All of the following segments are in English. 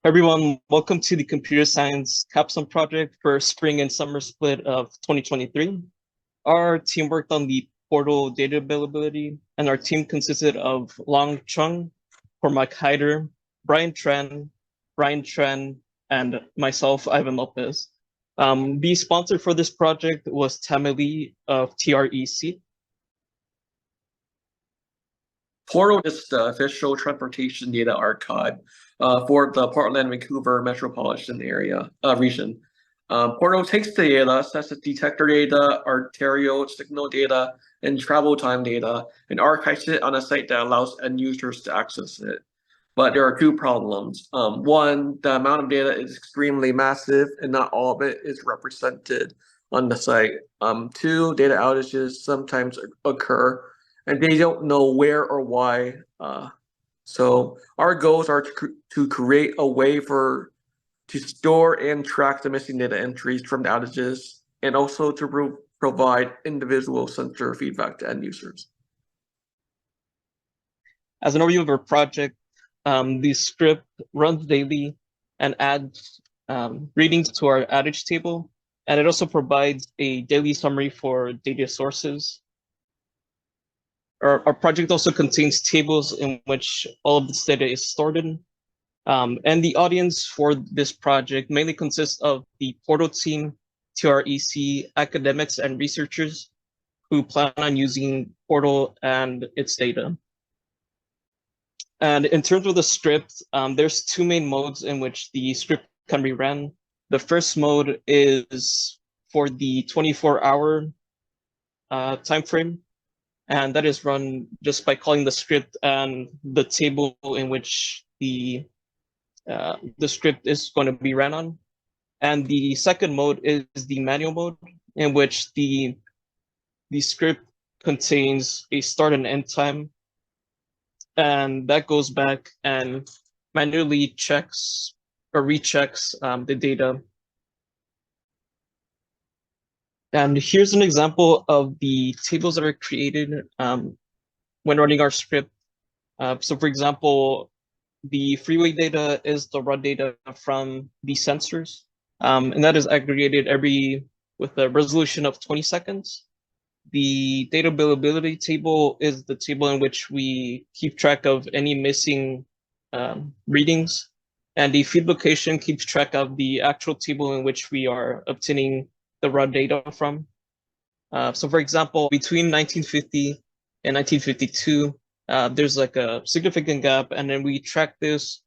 Everyone, welcome to the computer science capstone project for spring and summer split of 2023. Our team worked on the portal data availability, and our team consisted of Chung, Cormack Haider, Tran, and myself, Ivan Lopez. The sponsor for this project was Tamili of TREC. Portal is the official transportation data archive for the Portland-Vancouver metropolitan region. Portal takes the data, such as detector data, arterial signal data, and travel time data, and archives it on a site that allows end users to access it. But there are two problems. One, the amount of data is extremely massive, and not all of it is represented on the site. Two, data outages sometimes occur, and they don't know where or why. So our goals are to create a way to store and track the missing data entries from the outages, and also to provide individual sensor feedback to end users. As an overview of our project, the script runs daily and adds readings to our outage table, and it also provides a daily summary for data sources. Our project also contains tables in which all of this data is stored in. And the audience for this project mainly consists of the Portal team, TREC, academics, and researchers who plan on using Portal and its data. And in terms of the script, there's two main modes in which the script can be ran. The first mode is for the 24-hour time frame, and that is run just by calling the script and the table in which the script is going to be ran on. And the second mode is the manual mode, in which the script contains a start and end time, and that goes back and manually checks or rechecks the data. And here's an example of the tables that are created when running our script. So for example, the freeway data is the raw data from the sensors, and that is aggregated with a resolution of 20 seconds. The data availability table is the table in which we keep track of any missing readings, and the feed location keeps track of the actual table in which we are obtaining the raw data from. So for example, between 1950 and 1952, there's like a significant gap, and then we track this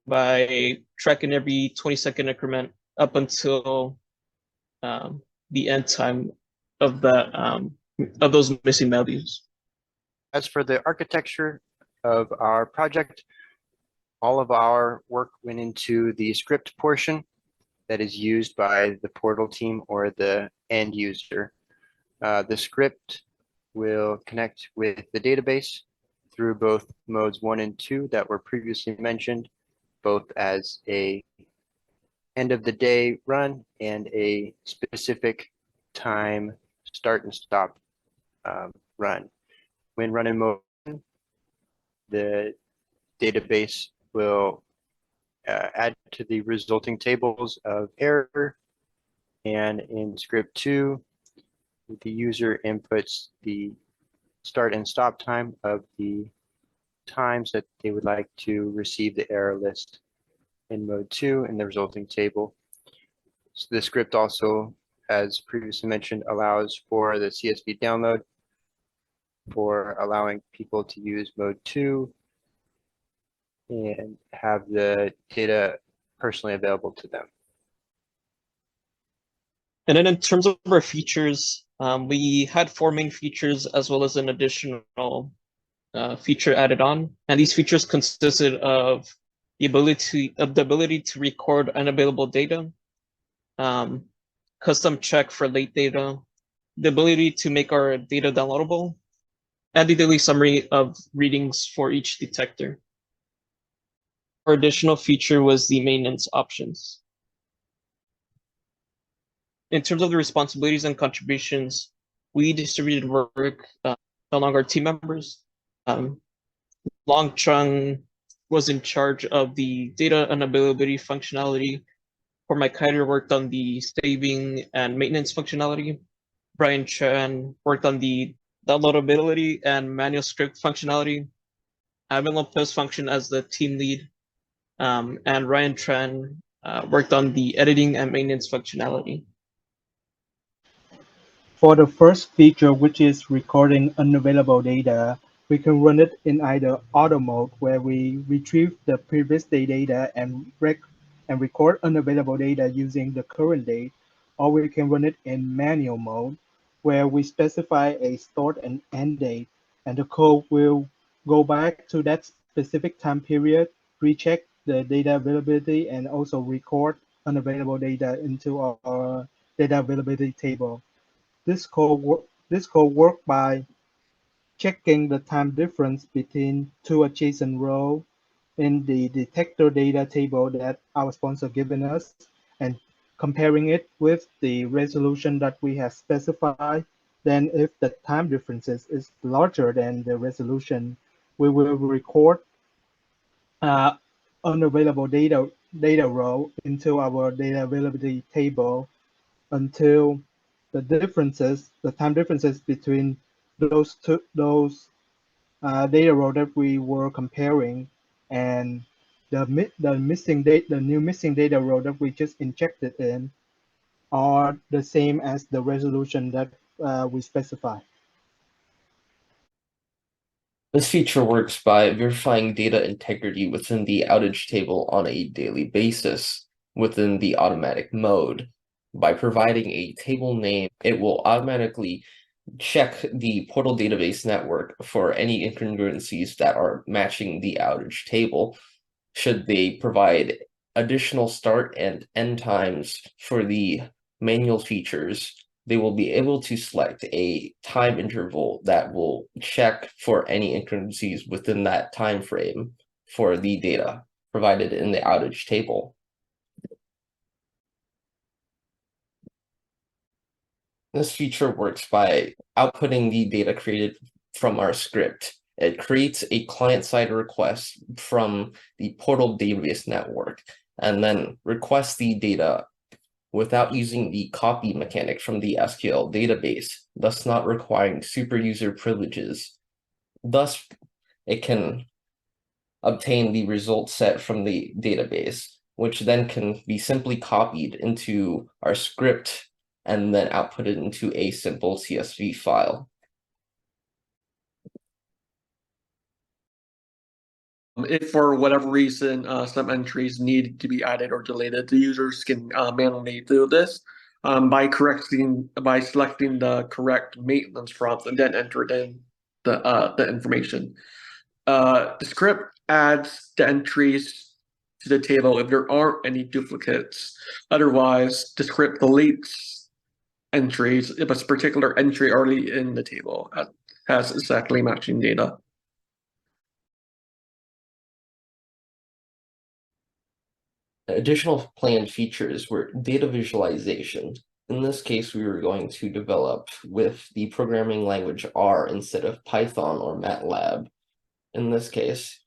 by tracking every 20-second increment up until the end time of those missing values. As for the architecture of our project, all of our work went into the script portion that is used by the Portal team or the end user. The script will connect with the database through both modes 1 and 2 that were previously mentioned, both as a end of the day run and a specific time start and stop run. When running mode 1, the database will add to the resulting tables of error, and in script 2, the user inputs the start and stop time of the times that they would like to receive the error list in mode 2 in the resulting table. So the script also, as previously mentioned, allows for the CSV download for allowing people to use mode 2 and have the data personally available to them. And then in terms of our features, we had 4 main features as well as an additional feature added on. And these features consisted of the ability to record unavailable data, custom check for late data, the ability to make our data downloadable, and the daily summary of readings for each detector. Our additional feature was the maintenance options. In terms of the responsibilities and contributions, we distributed work along our team members. Chung was in charge of the data unavailability functionality. Cormack Haider worked on the saving and maintenance functionality. Tran worked on the downloadability and manual script functionality. Ivan Lopez functioned as the team lead, and Tran worked on the editing and maintenance functionality. For the first feature, which is recording unavailable data, we can run it in either auto mode, where we retrieve the previous day data and record unavailable data using the current date, or we can run it in manual mode, where we specify a start and end date, and the code will go back to that specific time period, recheck the data availability, and also record unavailable data into our data availability table. This code works by checking the time difference between two adjacent rows in the detector data table that our sponsor given us and comparing it with the resolution that we have specified. Then if the time differences is larger than the resolution, we will record unavailable data row into our data availability table until the time differences between those data row that we were comparing and the new missing data row that we just injected in are the same as the resolution that we specify. This feature works by verifying data integrity within the outage table on a daily basis within the automatic mode. By providing a table name, it will automatically check the portal database network for any incongruencies that are matching the outage table. Should they provide additional start and end times for the manual features, they will be able to select a time interval that will check for any incongruencies within that time frame for the data provided in the outage table. This feature works by outputting the data created from our script. It creates a client-side request from the portal database network and then requests the data without using the copy mechanic from the SQL database, thus not requiring super user privileges. Thus, it can obtain the result set from the database, which then can be simply copied into our script and then outputted into a simple CSV file. If for whatever reason some entries need to be added or deleted, the users can manually do this by selecting the correct maintenance prompt and then enter it in the information. The script adds the entries to the table if there aren't any duplicates. Otherwise, the script deletes entries if a particular entry already in the table has exactly matching data. Additional planned features were data visualization. In this case, we were going to develop with the programming language R instead of Python or MATLAB. In this case,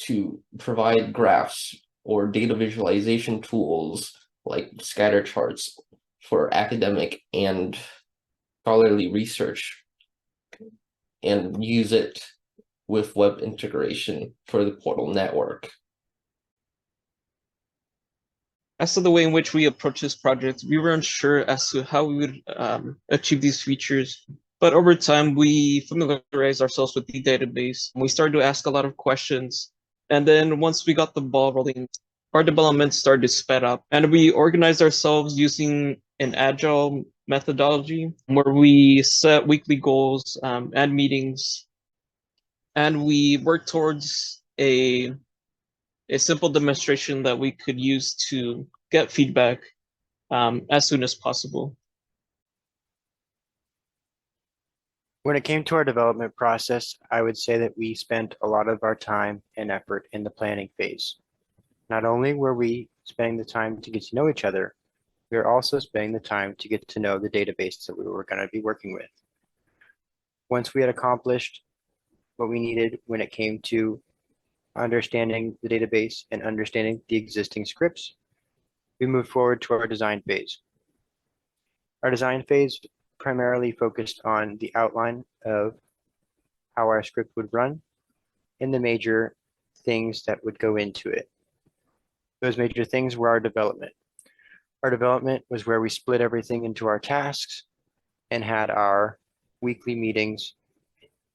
to provide graphs or data visualization tools like scatter charts for academic and scholarly research, and use it with web integration for the portal network. As to the way in which we approach this project, we were unsure as to how we would achieve these features. But over time, we familiarized ourselves with the database. We started to ask a lot of questions. And then once we got the ball rolling, our development started to sped up. And we organized ourselves using an agile methodology where we set weekly goals and meetings. And we worked towards a simple demonstration that we could use to get feedback as soon as possible. When it came to our development process, I would say that we spent a lot of our time and effort in the planning phase. Not only were we spending the time to get to know each other, we were also spending the time to get to know the database that we were going to be working with. Once we had accomplished what we needed when it came to understanding the database and understanding the existing scripts, we moved forward to our design phase. Our design phase primarily focused on the outline of how our script would run and the major things that would go into it. Those major things were our development. Our development was where we split everything into our tasks and had our weekly meetings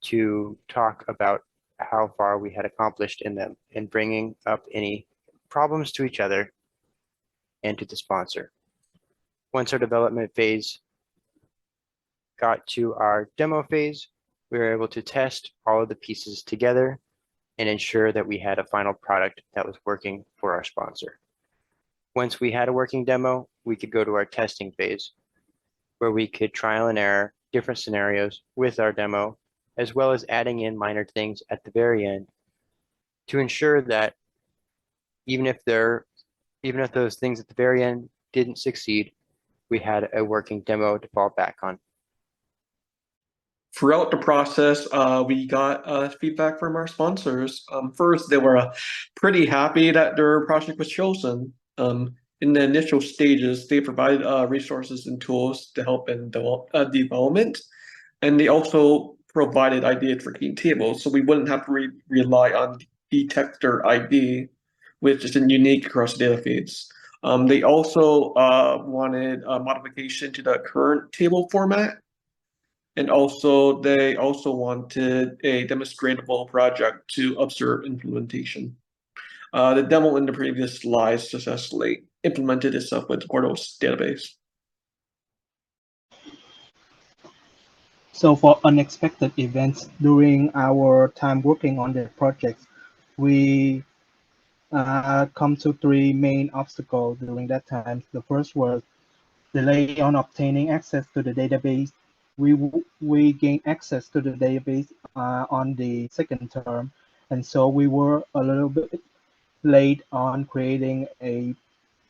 to talk about how far we had accomplished in them and bringing up any problems to each other and to the sponsor. Once our development phase got to our demo phase, we were able to test all of the pieces together and ensure that we had a final product that was working for our sponsor. Once we had a working demo, we could go to our testing phase, where we could trial and error different scenarios with our demo, as well as adding in minor things at the very end to ensure that even if those things at the very end didn't succeed, we had a working demo to fall back on. Throughout the process, we got feedback from our sponsors. First, they were pretty happy that their project was chosen. In the initial stages, they provided resources and tools to help in development, and they also provided ideas for clean tables, so we wouldn't have to rely on detector ID, which isn't unique across data feeds. They also wanted a modification to the current table format. And they also wanted a demonstratable project to observe implementation. The demo in the previous slides successfully implemented itself with Portal's database. So for unexpected events during our time working on the project, we come to three main obstacles during that time. The first was delay on obtaining access to the database. We gained access to the database on the second term, and so we were a little bit late on creating a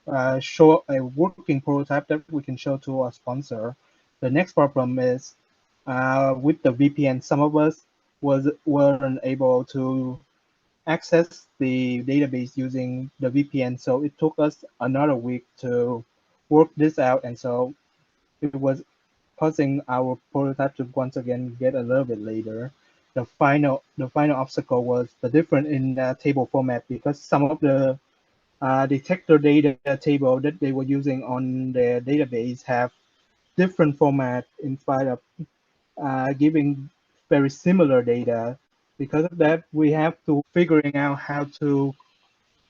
working prototype that we can show to our sponsor. The next problem is with the VPN. Some of us weren't able to access the database using the VPN, so it took us another week to work this out, and so it was causing our prototype to once again get a little bit later. The final obstacle was the difference in table format, because some of the detector data table that they were using on their database have different format in spite of giving very similar data. Because of that, we have to figuring out how to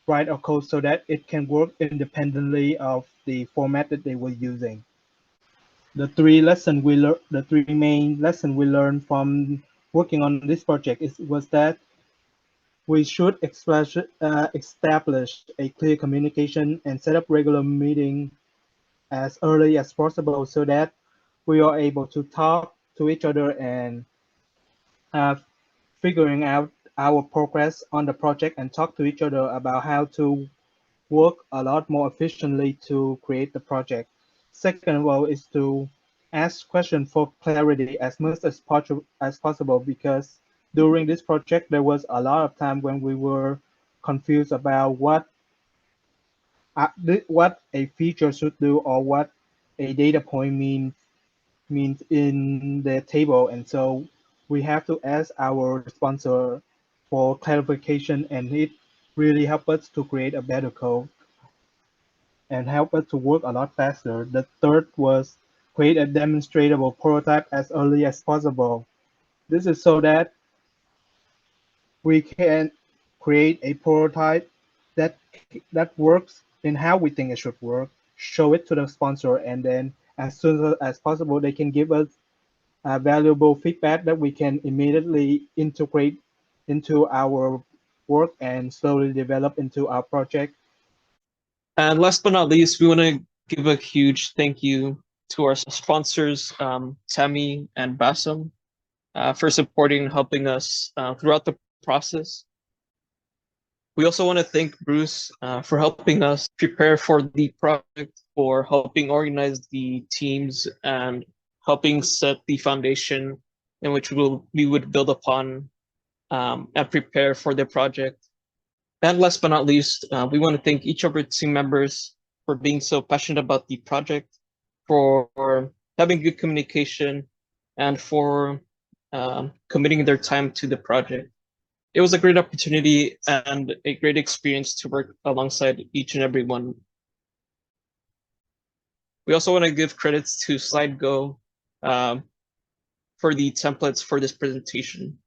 write our code so that it can work independently of the format that they were using. The three main lessons we learned from working on this project was that we should establish a clear communication and set up regular meeting as early as possible so that we are able to talk to each other and figuring out our progress on the project and talk to each other about how to work a lot more efficiently to create the project. Second of all is to ask questions for clarity as much as possible, because during this project there was a lot of time when we were confused about what a feature should do or what a data point means in the table, and so we have to ask our sponsor for clarification, and it really helped us to create a better code and help us to work a lot faster. The third was create a demonstrable prototype as early as possible. This is so that we can create a prototype that works in how we think it should work, show it to the sponsor, and then as soon as possible, they can give us valuable feedback that we can immediately integrate into our work and slowly develop into our project. And last but not least, we want to give a huge thank you to our sponsors, Tammy and Bassam, for supporting and helping us throughout the process. We also want to thank Bruce for helping us prepare for the project, for helping organize the teams and helping set the foundation in which we would build upon and prepare for the project. And last but not least, we want to thank each of our team members for being so passionate about the project, for having good communication, and for committing their time to the project. It was a great opportunity and a great experience to work alongside each and every one. We also want to give credits to SlideGo for the templates for this presentation.